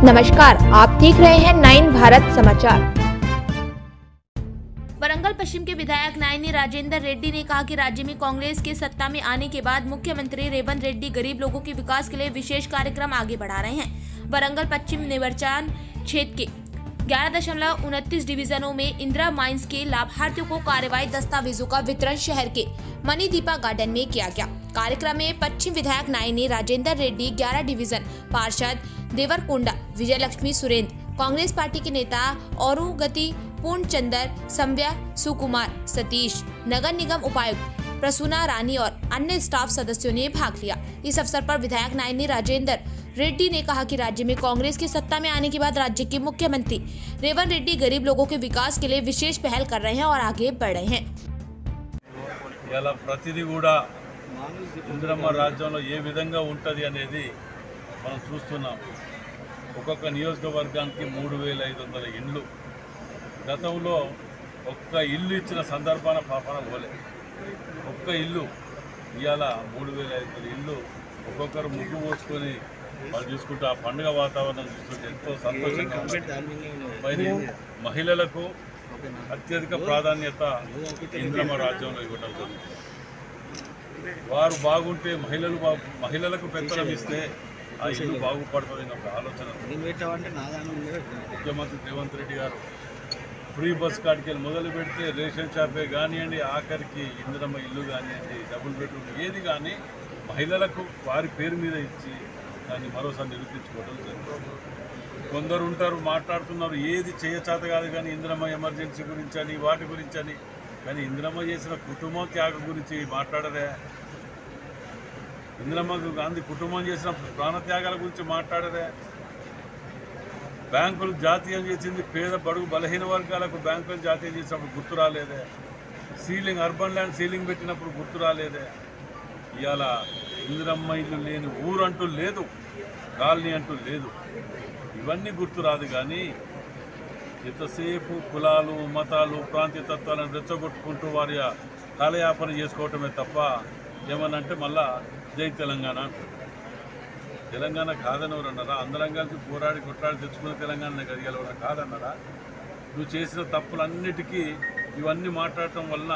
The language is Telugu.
नमस्कार, आप देख रहे हैं 9 भारत समाचार। वरंगल पश्चिम के विधायक नायनी राजेंद्र रेड्डी ने कहा कि राज्य में कांग्रेस के सत्ता में आने के बाद मुख्यमंत्री रेवंत रेड्डी गरीब लोगों के विकास के लिए विशेष कार्यक्रम आगे बढ़ा रहे हैं। वरंगल पश्चिम निर्वाचन क्षेत्र के 11.29 डिवीजनों में इंदिरा माइंस के लाभार्थियों को कार्यवाही दस्तावेजों का वितरण शहर के मणिदीपा गार्डन में किया गया। कार्यक्रम में पश्चिम विधायक नायनी राजेंद्र रेड्डी, 11 डिवीजन पार्षद देवरकोंडा विजय लक्ष्मी सुरेंद्र, कांग्रेस पार्टी के नेता औरुगति पूर्णचंदर, संव्या सुकुमार, सतीश, नगर निगम उपायुक्त प्रसूना रानी और अन्य स्टाफ सदस्यों ने भाग लिया। इस अवसर पर विधायक नायनी राजेंद्र रेड्डी ने कहा कि राज्य में कांग्रेस की सत्ता में आने के बाद राज्य के मुख्यमंत्री रेवंत रेड्डी गरीब लोगों के विकास के लिए विशेष पहल कर रहे हैं और आगे बढ़ रहे हैं। ప్రతిదీ కూడా ఇందిరమ్మ రాజ్యంలో ఏ విధంగా ఉంటది అనేది మనం చూస్తున్నాం। ఒక్కొక్క నియోజకవర్గానికి 3500 ఇండ్లు, గతంలో ఒక్క ఇల్లు ఇచ్చిన సందర్భాన పాపన పోలే। ఒక్క ఇల్లు ఇవాళ 3500 ఇండ్లు, ఒక్కొక్కరు ముగ్గు పోసుకొని వాళ్ళు చూసుకుంటూ ఆ పండుగ వాతావరణం చూస్తుంటే ఎంతో సంతోషంగా ఉంది। మరి మహిళలకు అత్యధిక ప్రాధాన్యత ఇందిరమ్మ రాజ్యంలో ఇవ్వడం జరుగుతుంది। వారు బాగుంటే మహిళలకు పెత్తనం ఇస్తే ఆ ఇల్లు బాగుపడుతుంది ఒక ఆలోచన ముఖ్యమంత్రి రేవంత్ రెడ్డి గారు ఫ్రీ బస్ కార్డుకి వెళ్ళి మొదలు పెడితే రేషన్ షాపే కానివ్వండి, ఆఖరికి ఇందిరమ్మ ఇల్లు కానివ్వండి, డబుల్ బెడ్రూమ్ ఏది కానీ మహిళలకు వారి పేరు మీద ఇచ్చి దాన్ని మరోసారి నిరూపించుకోవడం జరుగుతుంది। కొందరు ఉంటారు మాట్లాడుతున్నారు ఏది చేయచేత కాదు కానీ ఇందిరమ్మ ఎమర్జెన్సీ గురించి అని వాటి గురించి అని, కానీ ఇందిరమ్మ చేసిన కుటుంబం త్యాగం గురించి మాట్లాడరే। ఇందిరమ్మ గాంధీ కుటుంబం చేసిన ప్రాణత్యాగాల గురించి మాట్లాడరే। బ్యాంకులు జాతీయం చేసింది పేద బడుగు బలహీన వర్గాలకు బ్యాంకులు జాతీయం చేసినప్పుడు గుర్తు రాలేదే। సీలింగ్ అర్బన్ ల్యాండ్ సీలింగ్ పెట్టినప్పుడు గుర్తు రాలేదే। ఇవాళ ఇందిరమ్మ ఇల్లు లేని ఊరంటూ లేదు, కాలనీ అంటూ లేదు, ఇవన్నీ గుర్తు రాదు। కానీ ఎంతసేపు కులాలు మతాలు ప్రాంతీయ తత్వాలను రెచ్చగొట్టుకుంటూ వారి కాలయాపన చేసుకోవటమే తప్ప ఏమనంటే మళ్ళా జై తెలంగాణ అంటారు। తెలంగాణ కాదని ఎవరన్నారా? అందరం కలిసి పోరాడి కొట్లాడి తెచ్చుకున్న తెలంగాణ కలిగేవారు కాదన్నారా? నువ్వు చేసిన తప్పులన్నిటికీ ఇవన్నీ మాట్లాడటం వలన